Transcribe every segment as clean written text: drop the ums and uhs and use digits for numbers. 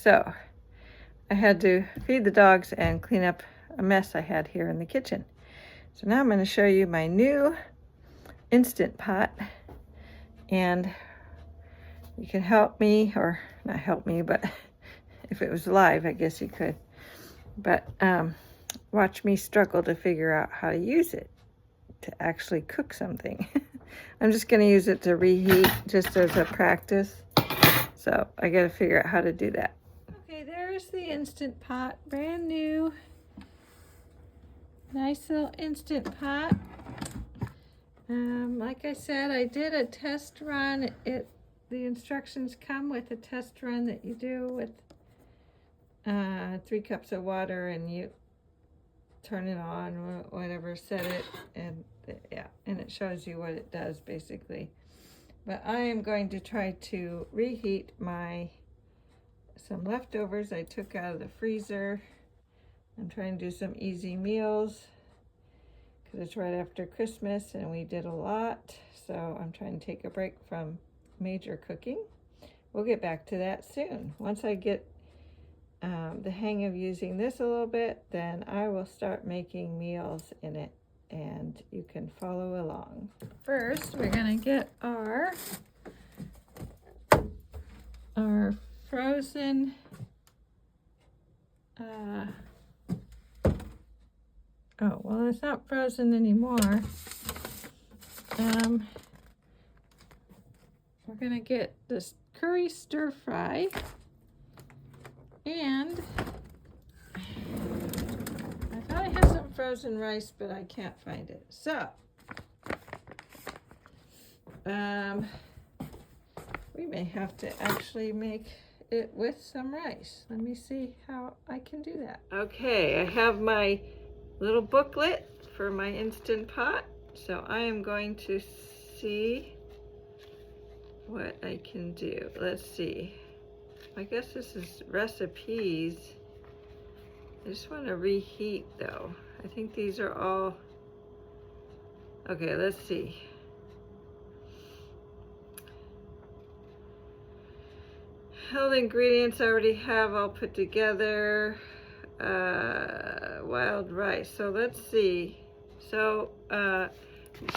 so I had to feed the dogs and clean up a mess I had here in the kitchen. So now I'm going to show you my new Instant Pot, and you can help me, or not help me, but if it was live, I guess you could. But watch me struggle to figure out how to use it to actually cook something. I'm just going to use it to reheat just as a practice. So I got to figure out how to do that. Okay, there's the Instant Pot, brand new. Nice little Instant Pot. Like I said, I did a test run. The instructions come with a test run that you do with 3 cups of water, and you turn it on or whatever, set it, and yeah, and it shows you what it does basically. But I am going to try to reheat some leftovers I took out of the freezer. I'm trying to do some easy meals because it's right after Christmas and we did a lot, so I'm trying to take a break from major cooking. We'll get back to that soon. Once I get the hang of using this a little bit, then I will start making meals in it and you can follow along. First, we're gonna get our frozen oh, well, it's not frozen anymore. We're gonna get this curry stir fry, and I thought I had some frozen rice, but I can't find it. So we may have to actually make it with some rice. Let me see how I can do that. Okay, I have my little booklet for my Instant Pot, so I am going to see what I can do. Let's see. I guess this is recipes. I just want to reheat though. I think these are all okay. Let's see. All the ingredients I already have all put together. Wild rice. So let's see. So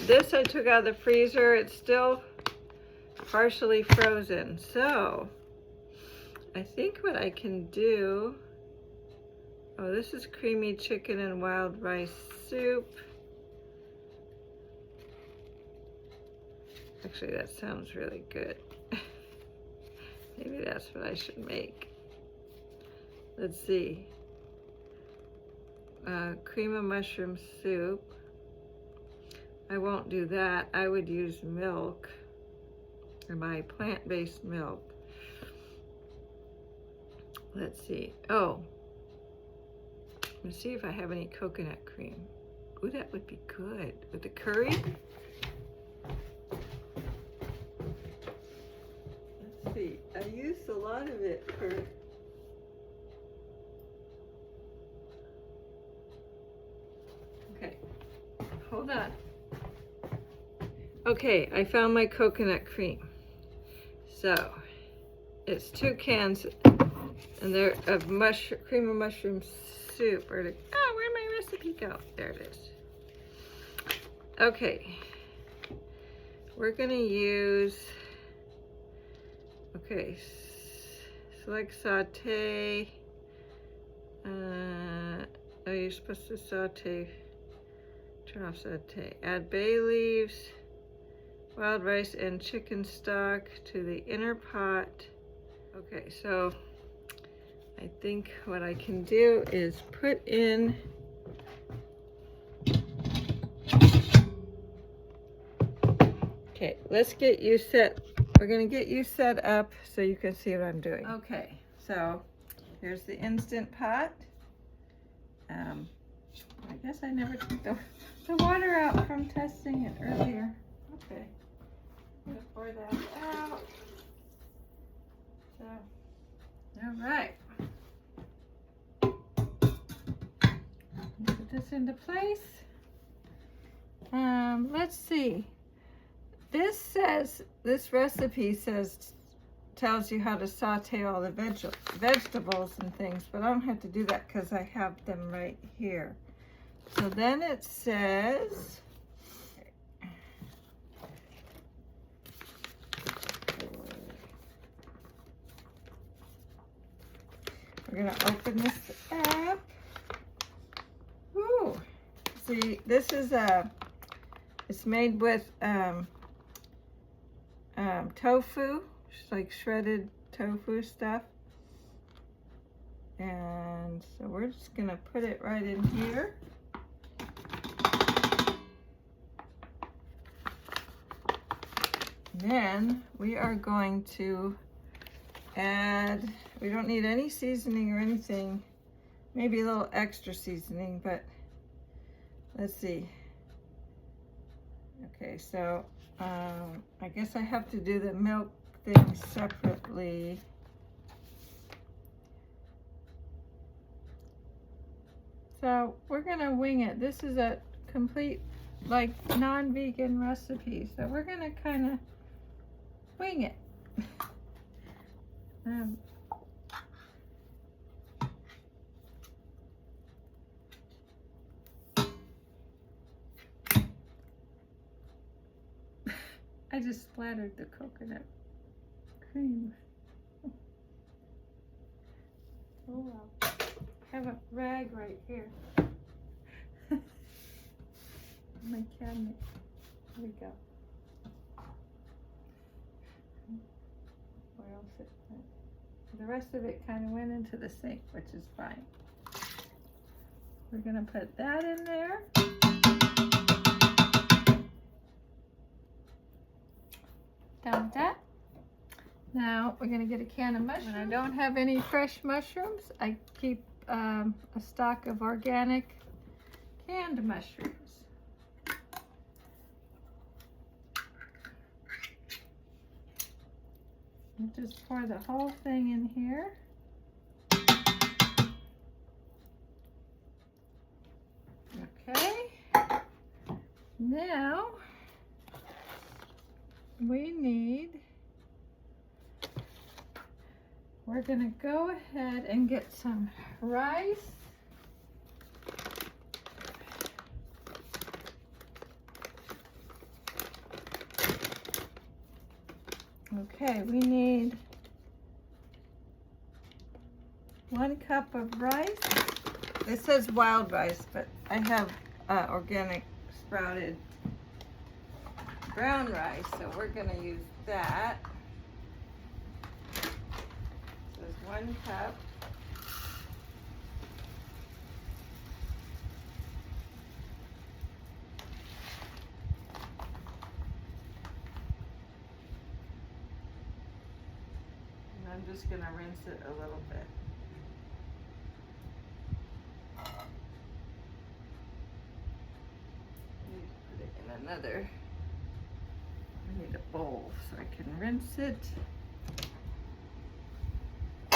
this I took out of the freezer. It's still partially frozen. So I think what I can do, oh, this is creamy chicken and wild rice soup. Actually, that sounds really good. Maybe that's what I should make. Let's see. Cream of mushroom soup. I won't do that. I would use milk, or my plant-based milk. Let's see. Oh, let's see if I have any coconut cream. Ooh, that would be good with the curry. Let's see. I used a lot of it for hold on. Okay, I found my coconut cream. So it's 2 cans, and they're of cream of mushroom soup. Where'd my recipe go? There it is. Okay, we're gonna use. Okay, select saute. Oh, you're supposed to saute. Turn off saute. Add bay leaves, wild rice, and chicken stock to the inner pot. Okay, so I think what I can do is put in okay, let's get you set. We're gonna get you set up so you can see what I'm doing. Okay, so here's the Instant Pot. I guess I never took the water out from testing it earlier. Okay, I'm gonna pour that out. So, all right. Put this into place. Let's see. This recipe says tells you how to saute all the vegetables and things, but I don't have to do that because I have them right here. So then it says, we're going to open this up. Ooh, see, this is it's made with tofu, like shredded tofu stuff. And so we're just going to put it right in here. Then we are going to add, we don't need any seasoning or anything, maybe a little extra seasoning, but let's see. Okay, so I guess I have to do the milk thing separately. So we're gonna wing it. This is a complete, like, non-vegan recipe, so we're gonna kind of wing it. I just splattered the coconut cream. Oh well. I have a rag right here. My cabinet. Here we go. Where else it went? The rest of it kind of went into the sink, which is fine. We're gonna put that in there. Done with that. Now we're gonna get a can of mushrooms. When I don't have any fresh mushrooms, I keep a stock of organic canned mushrooms. And just pour the whole thing in here. Okay. Now we're gonna go ahead and get some rice. Okay, we need 1 cup of rice. It says wild rice, but I have organic sprouted brown rice, so we're gonna use that. So it's 1 cup. And I'm just gonna rinse it a little bit. Put it in another. I need a bowl so I can rinse it. I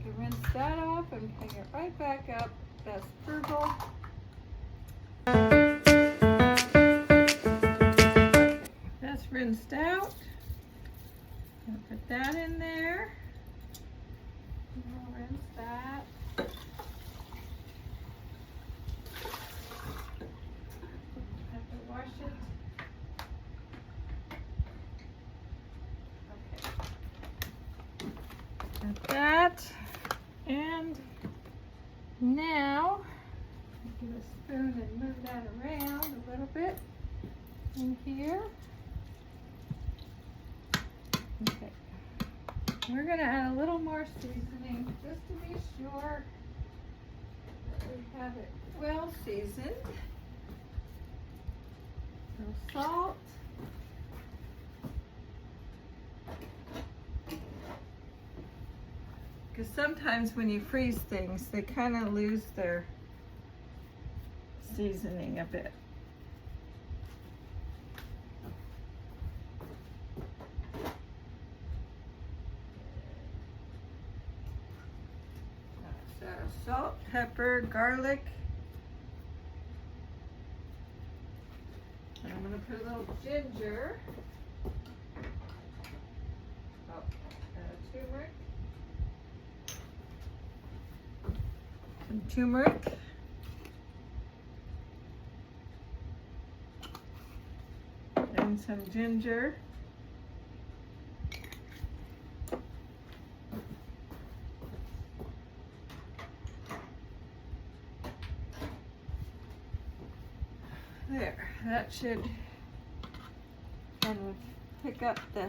can rinse that off and hang it right back up. That's Frugal. That's rinsed out. I'll put that in there. I'll rinse that. Have to wash it. Okay. Got that. And now, get a spoon and move that around a little bit in here. Okay. We're going to add a little more seasoning just to be sure that we have it well seasoned. No salt. Because sometimes when you freeze things, they kind of lose their seasoning a bit. salt, pepper, garlic. And I'm going to put a little ginger. Oh, turmeric. Some turmeric. And some ginger. There, that should kind of pick up the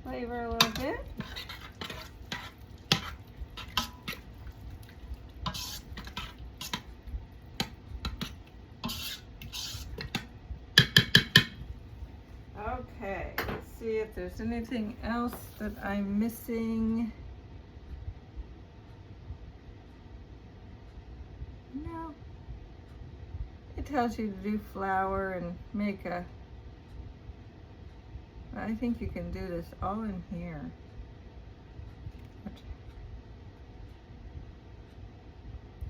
flavor a little bit. Okay, let's see if there's anything else that I'm missing. No. It tells you to do flour and make a, I think you can do this all in here.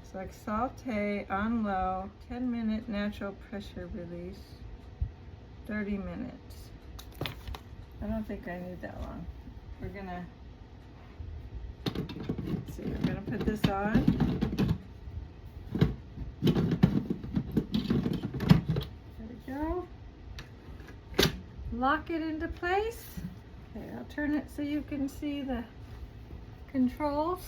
It's like saute on low, 10-minute natural pressure release, 30 minutes. I don't think I need that long. We're gonna, let's see, we're gonna put this on. Lock it into place. Okay, I'll turn it so you can see the controls.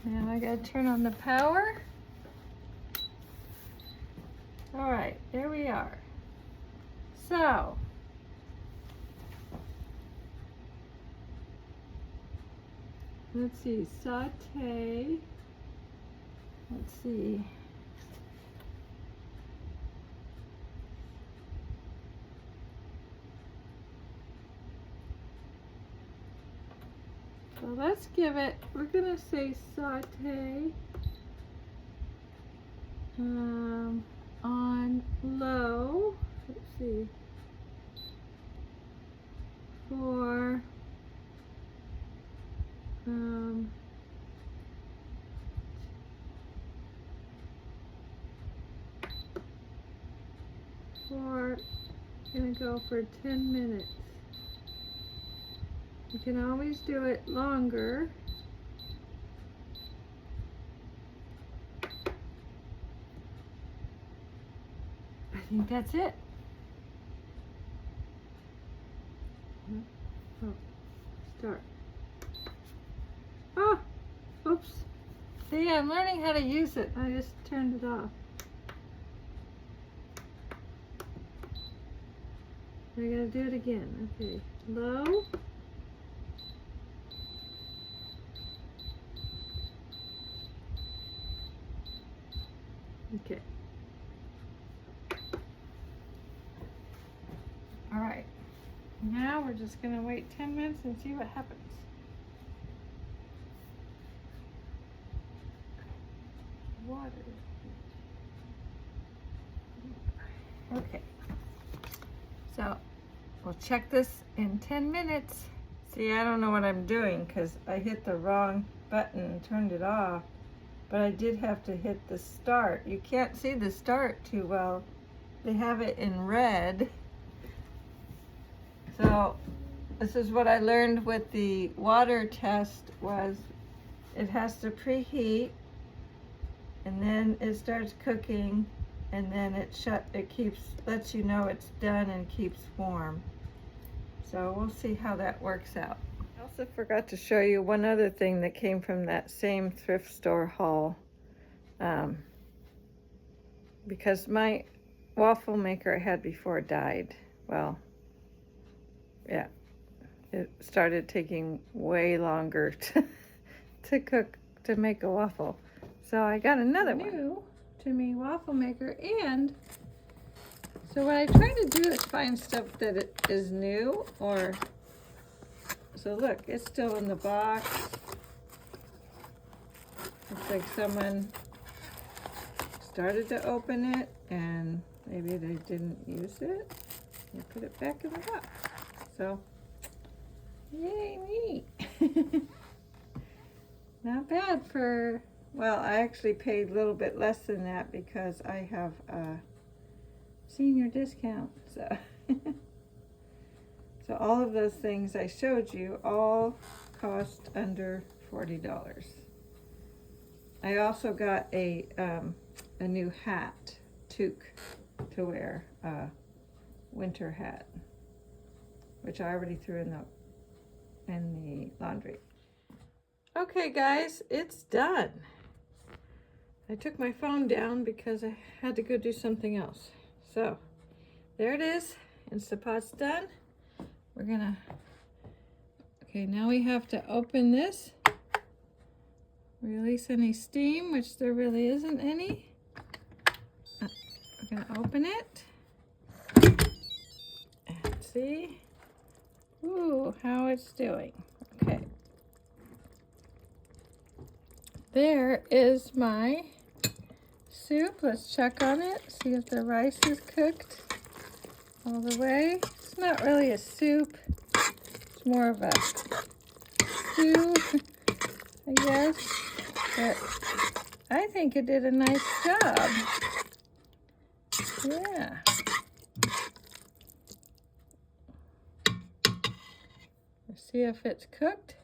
And I gotta turn on the power. All right, there we are. So, let's see, saute. Let's see. So let's give it, we're gonna say saute on low, let's see, for 10 minutes. You can always do it longer. I think that's it. Oh, start. Oh, oops. See, I'm learning how to use it. I just turned it off. I gotta do it again. Okay, low. Okay. All right. Now we're just gonna wait 10 minutes and see what happens. Water. Okay. So we'll check this in 10 minutes. See, I don't know what I'm doing because I hit the wrong button and turned it off. But I did have to hit the start. You can't see the start too well. They have it in red. So this is what I learned with the water test was it has to preheat and then it starts cooking and then it lets you know it's done and keeps warm. So we'll see how that works out. I also forgot to show you one other thing that came from that same thrift store haul. Because my waffle maker I had before died. Well, yeah, it started taking way longer to make a waffle. So I got another new to me waffle maker, and so what I try to do is find stuff that is new or. So look, it's still in the box. Looks like someone started to open it and maybe they didn't use it. They put it back in the box. So, yay me. Not bad for, well, I actually paid a little bit less than that because I have a senior discount. So, so all of those things I showed you all cost under $40. I also got a new hat, toque, to wear, winter hat, which I already threw in the laundry. Okay guys, it's done. I took my phone down because I had to go do something else. So there it is. Instapot's done. We're gonna, okay, now we have to open this, release any steam, which there really isn't any. We're gonna open it and see, ooh, how it's doing. Okay. There is my soup. Let's check on it, see if the rice is cooked all the way. It's not really a soup, it's more of a stew, I guess, but I think it did a nice job. Yeah. Let's see if it's cooked.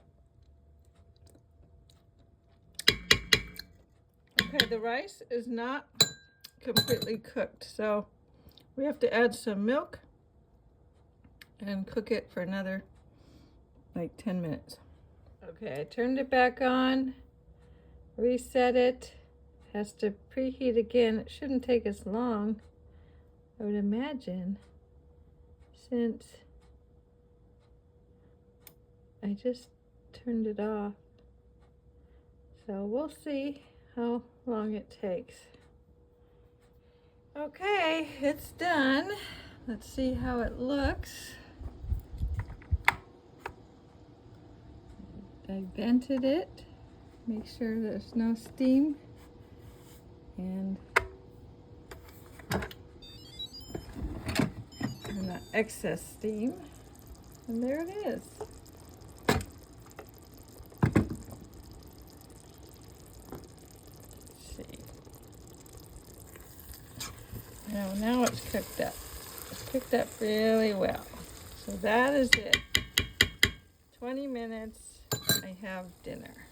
Okay, the rice is not completely cooked, so we have to add some milk and cook it for another like 10 minutes. Okay, I turned it back on, reset it. It has to preheat again. It shouldn't take as long, I would imagine, since I just turned it off. So we'll see how long it takes. Okay, it's done. Let's see how it looks. I vented it, make sure there's no steam, and not excess steam, and there it is. Now it's cooked up. It's cooked up really well. So that is it. 20 minutes, I have dinner.